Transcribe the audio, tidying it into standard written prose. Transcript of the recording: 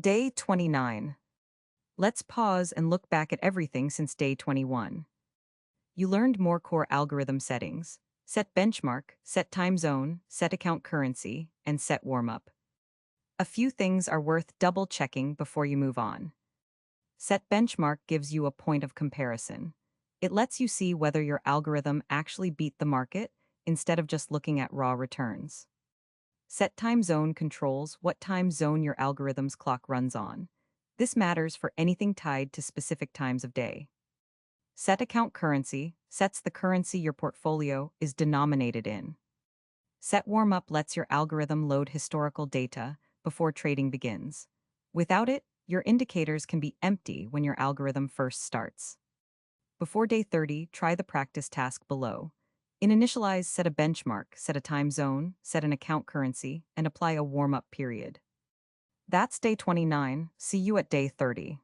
Day 29. Let's pause and look back at everything since day 21. You learned more core algorithm settings: set benchmark, set time zone, set account currency, and set warm-up. A few things are worth double checking before you move on. Set benchmark gives you a point of comparison. It lets you see whether your algorithm actually beat the market instead of just looking at raw returns. Set time zone controls what time zone your algorithm's clock runs on. This matters for anything tied to specific times of day. Set account currency sets the currency your portfolio is denominated in. Set warm-up lets your algorithm load historical data before trading begins. Without it, your indicators can be empty when your algorithm first starts. Before day 30, try the practice task below. In Initialize, set a benchmark, set a time zone, set an account currency, and apply a warm-up period. That's day 29. See you at day 30.